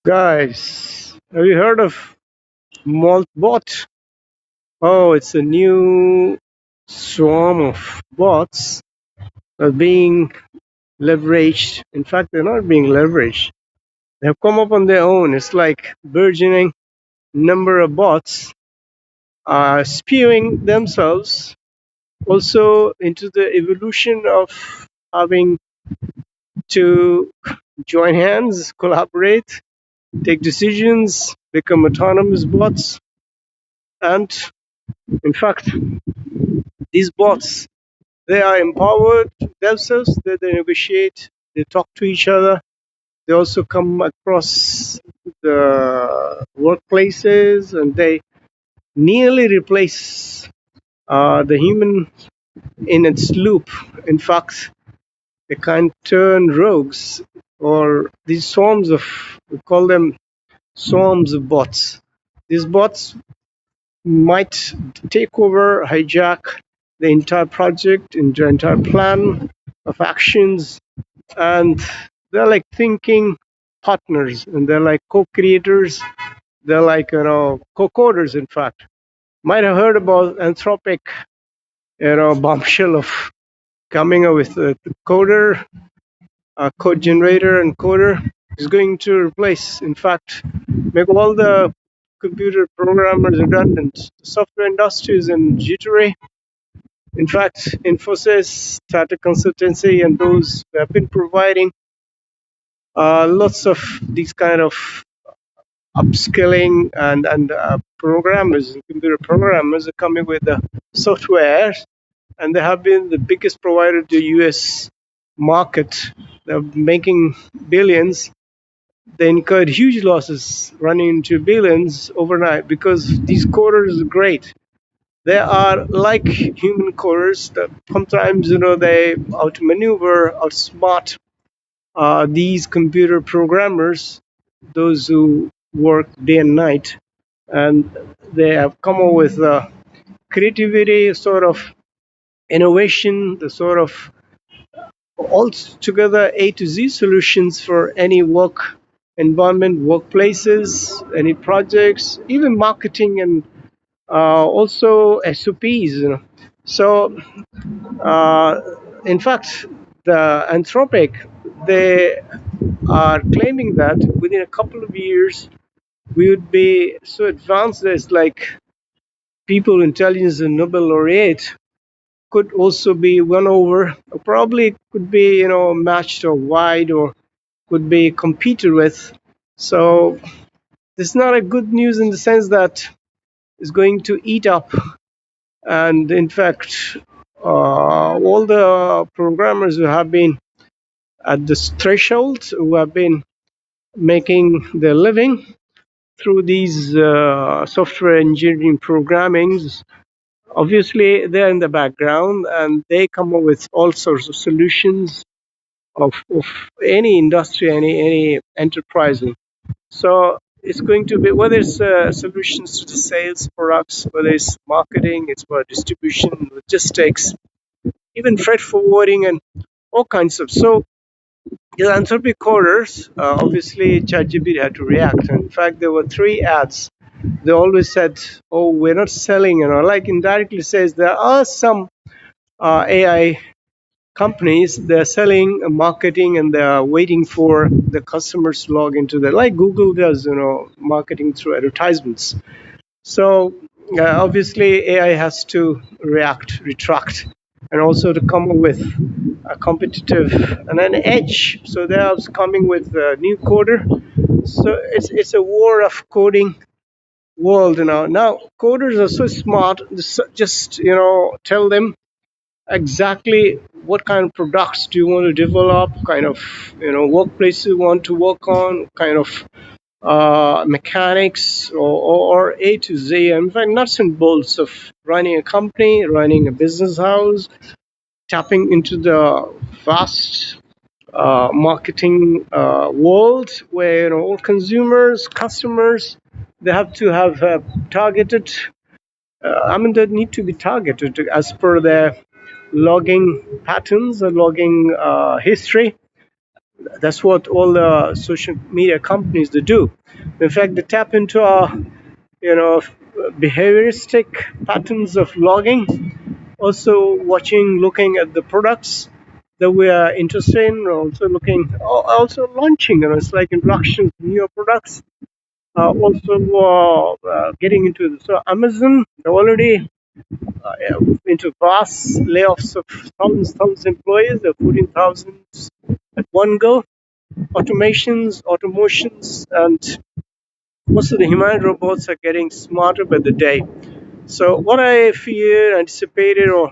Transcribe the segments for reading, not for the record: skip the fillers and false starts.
Guys, have you heard of Maltbot? Oh, it's a new swarm of bots that are being leveraged. In fact, they're not being leveraged. They have come up on their own. It's like burgeoning number of bots are spewing themselves also into the evolution of having to join hands, collaborate, take decisions, become autonomous bots, and in fact, these bots, they are empowered themselves, they negotiate, they talk to each other, they also come across the workplaces and they nearly replace the human in its loop. In fact, they can turn rogues or these swarms of, we call them swarms of bots. These bots might take over, hijack the entire project, the entire plan of actions, and they're like thinking partners, and they're like co-creators. They're like co-coders. In fact, might have heard about Anthropic, bombshell of coming up with a coder, a code generator, and coder is going to replace. In fact, make all the computer programmers redundant. The software industry is in jittery. In fact, Infosys, Tata Consultancy, and those who have been providing lots of these kind of upskilling and programmers, computer programmers are coming with the software, and they have been the biggest provider to US market. They're making billions. They incurred huge losses, running into billions overnight because these coders are great. They are like human coders that sometimes they outmaneuver, outsmart these computer programmers, those who work day and night, and they have come up with creativity, sort of innovation, the sort of altogether A to Z solutions for any work environment, workplaces, any projects, even marketing, and also SOPs. So, in fact, the Anthropic, they are claiming that within a couple of years we would be so advanced as like people intelligence and Nobel laureate could also be won over, or probably could be matched or wide, or could be competed with. So this is not a good news in the sense that it's going to eat up, and in fact all the programmers who have been at this threshold, who have been making their living through these software engineering programmings, obviously they're in the background and they come up with all sorts of solutions of any industry, any enterprise. So it's going to be, whether it's solutions to the sales products, whether it's marketing, it's for distribution, logistics, even freight forwarding, and all kinds of. So the Anthropic coders, obviously ChatGPT had to react. In fact, there were three ads. They always said, "Oh, we're not selling," like indirectly says there are some AI companies, they're selling, marketing, and they're waiting for the customers to log into that, like Google does, marketing through advertisements. So obviously AI has to retract, and also to come up with a competitive and an edge. So they're coming with a new coder. So it's a war of coding world. Now coders are so smart. Just tell them exactly what kind of products do you want to develop, kind of workplace you want to work on, kind of mechanics, or A to Z. In fact, nuts and bolts of running a company, running a business house, tapping into the vast marketing world where all consumers, customers, they have to have targeted. They need to be targeted as per their logging patterns or logging history. That's what all the social media companies they do. In fact, they tap into our, behavioristic patterns of logging, also watching, looking at the products that we are interested in, also looking, also launching. It's like introductions, new products. Also getting into so Amazon, they're already into vast layoffs of thousands employees. They're 14,000 at one go. Automations, and most of the humanoid robots are getting smarter by the day. So what I feared, anticipated, or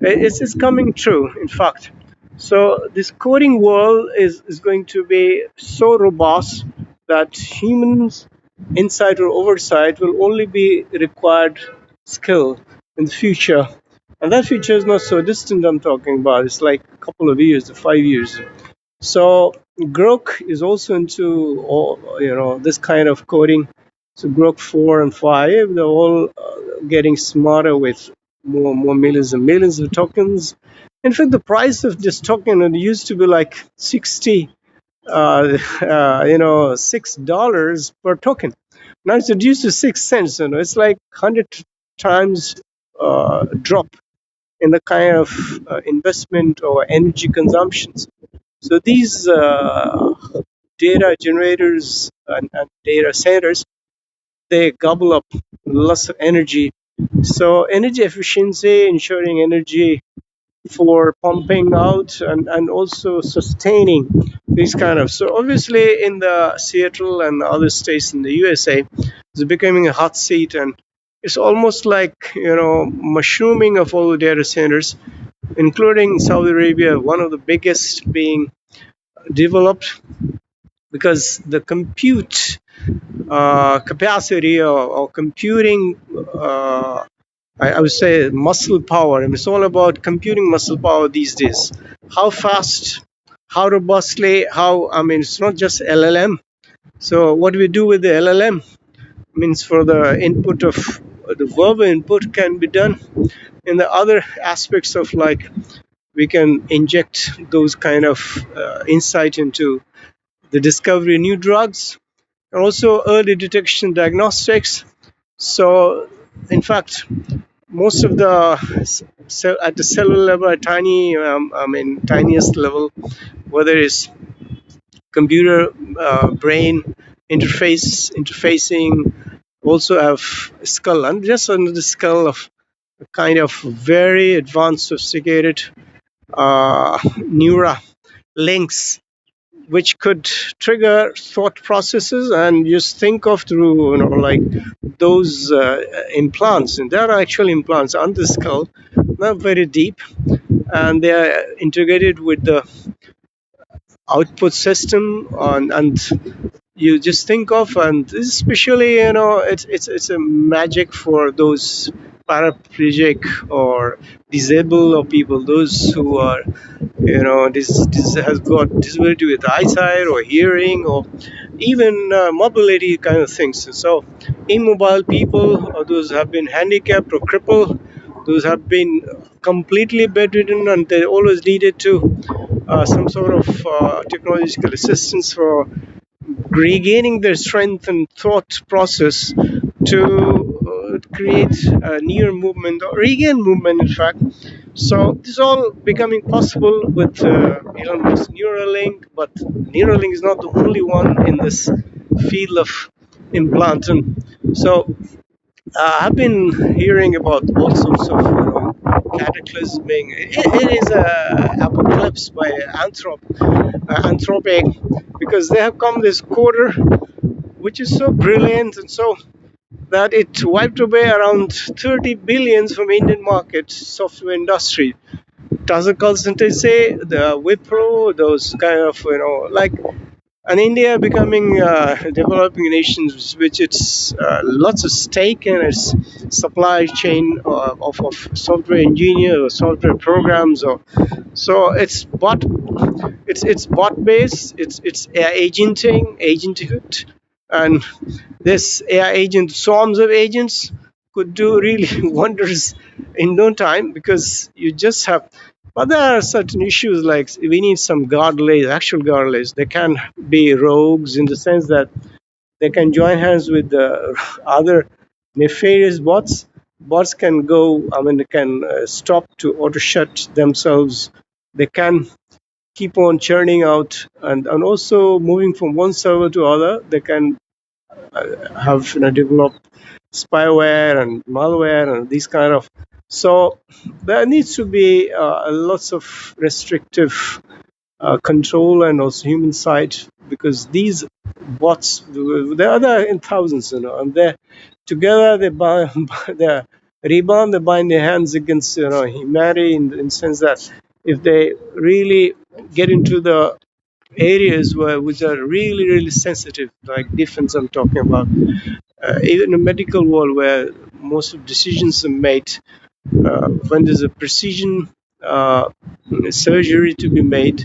it's coming true, in fact. So this coding world is going to be so robust that humans, insight or oversight, will only be required skill in the future. And that future is not so distant, I'm talking about. It's like a couple of years, 5 years. So Grok is also into this kind of coding. So Grok 4 and 5, they're all getting smarter with more millions and millions of tokens. In fact, the price of this token, it used to be like 60, $6 per token. Now it's reduced to 6 cents. It's like 100 times drop in the kind of investment or energy consumptions. So these data generators and data centers, they gobble up lots of energy. So energy efficiency, ensuring energy for pumping out and also sustaining these kind of. So obviously in the Seattle and other states in the USA, it's becoming a hot seat, and it's almost like mushrooming of all the data centers, including Saudi Arabia, one of the biggest being developed, because the compute capacity or computing, I would say muscle power. I mean, it's all about computing muscle power these days. How fast, how robustly, I mean, it's not just LLM. So what do we do with the LLM? Means for the input of the verbal input can be done in the other aspects of, like, we can inject those kind of insight into the discovery of new drugs, and also early detection diagnostics. So, in fact, most of the at the cellular level, at tiniest level, whether it's computer brain interfacing, also have skull, and just under the skull of a kind of very advanced, sophisticated neura links, which could trigger thought processes, and just think of through, like those implants, and there are actual implants on the skull, not very deep, and they are integrated with the output system and you just think of, and especially, it's a magic for those paraplegic or disabled, or people, those who are, this has got disability with eyesight or hearing, or even mobility kind of things. So immobile people, or those who have been handicapped or crippled, those have been completely bedridden, and they always needed to some sort of technological assistance for regaining their strength and thought process to create a near movement or regain movement, in fact. So this is all becoming possible with Elon Musk's Neuralink, but Neuralink is not the only one in this field of implanting. So I've been hearing about all sorts of, cataclysming. It is a apocalypse by Anthropic, because they have come this quarter, which is so brilliant, and so that it wiped away around 30 billions from Indian market software industry. Does a consultant say the Wipro, those kind of, like, and India becoming developing nations, which it's lots of stake in its supply chain of software engineer or software programs, or so it's bot based, it's AI agenthood, and this AI agent, swarms of agents, could do really wonders in no time, because you just have But there are certain issues like we need some guardrails, actual guardrails. They can be rogues in the sense that they can join hands with the other nefarious bots. Bots can go, I mean, they can stop to auto shut themselves. They can keep on churning out, and also moving from one server to other. They can have developed spyware and malware and these kind of. So there needs to be lots of restrictive control and also human side, because these bots, there are there in thousands, and they together they bind, they rebound, they bind their hands against humanity in the sense that if they really get into the areas which are really sensitive, like defense I'm talking about, even in the medical world where most of decisions are made, when there's a precision surgery to be made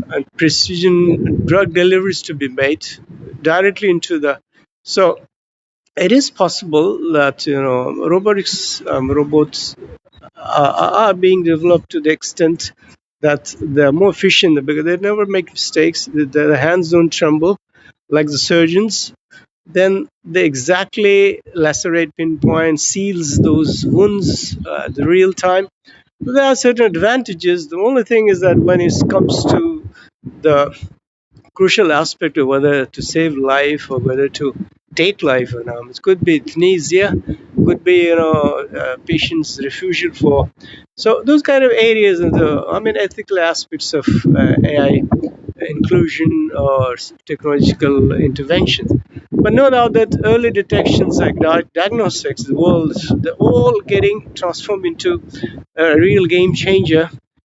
and precision drug deliveries to be made directly into the. So it is possible that robots are being developed to the extent that they're more efficient because they never make mistakes. Their hands don't tremble like the surgeons. Then they exactly lacerate, pinpoint, seals those wounds at the real time. There are certain advantages. The only thing is that when it comes to the crucial aspect of whether to save life or whether to take life, it could be euthanasia, could be patient's refusal for. So those kind of areas and the ethical aspects of AI inclusion or technological interventions. But no doubt that early detections like diagnostics, the world, they're all getting transformed into a real game changer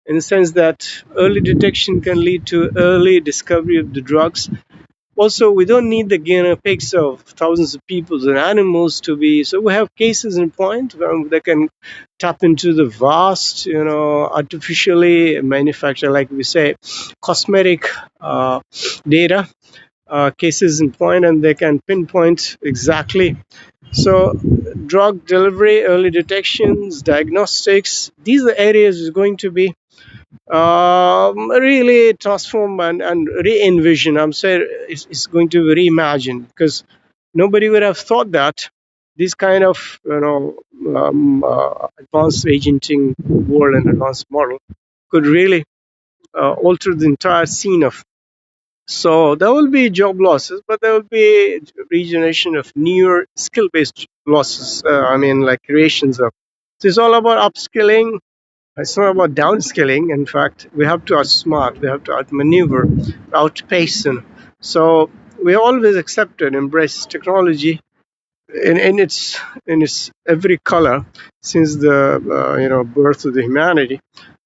in the sense that early detection can lead to early discovery of the drugs. Also, we don't need the guinea pigs of thousands of people and animals to be. So we have cases in point where they can tap into the vast, artificially manufactured, like we say, cosmetic data, cases in point, and they can pinpoint exactly. So, drug delivery, early detections, diagnostics, these are areas is going to be really transform and re-envision. I'm saying it's going to be reimagined because nobody would have thought that this kind of advanced agenting world and advanced model could really alter the entire scene of. So there will be job losses, but there will be regeneration of newer skill-based losses. Like creations of. So it's all about upskilling. It's not about downskilling. In fact, we have to outsmart, we have to outmaneuver, outpace. And so we always accept and embrace technology in its every color since the birth of the humanity,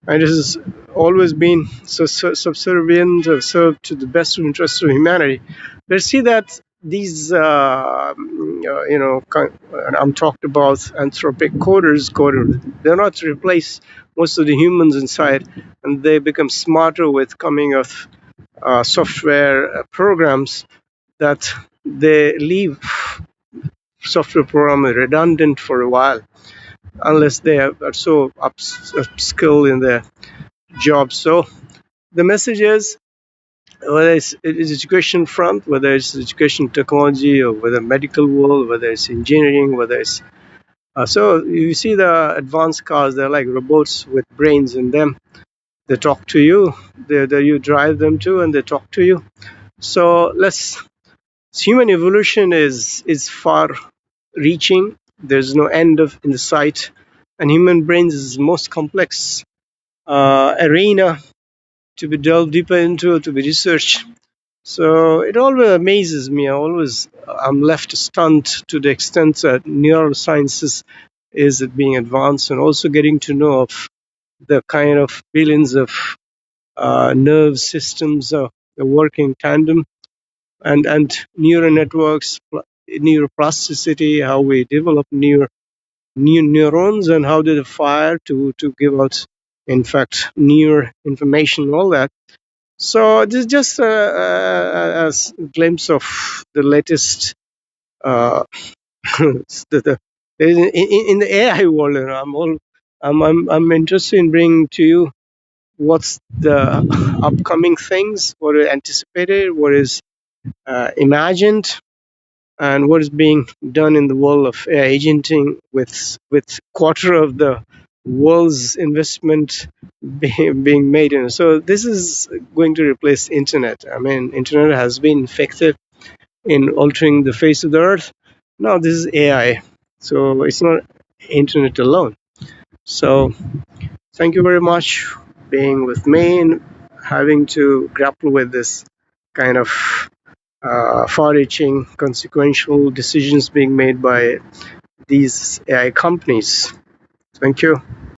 and it has always been subservient or served to the best interests of humanity. Let's see that these and I'm talked about anthropic coders, they're not to replace most of the humans inside, and they become smarter with coming of software programs that they leave software program redundant for a while unless they are so upskilled in their job. So the message is, whether it's education front, whether it's education technology, or whether medical world, whether it's engineering, whether it's so you see the advanced cars, they're like robots with brains in them. They talk to you, you drive them to, and they talk to you. So human evolution is far reaching. There's no end in the sight, and human brains is the most complex arena to be delved deeper into, to be researched. So it always amazes me. I'm left stunned to the extent that neurosciences is being advanced, and also getting to know of the kind of billions of nerve systems working tandem, and neural networks, neuroplasticity, how we develop new neurons and how they fire to give out, in fact, new information, all that. So this is just a glimpse of the latest in the AI world. I'm interested in bringing to you what's the upcoming things, what is anticipated, what is imagined, and what is being done in the world of AI agenting, with quarter of the world's investment being made in it. So this is going to replace internet. I mean, internet has been effective in altering the face of the earth. Now this is AI, so it's not internet alone. So thank you very much for being with me and having to grapple with this kind of far-reaching, consequential decisions being made by these AI companies. Thank you.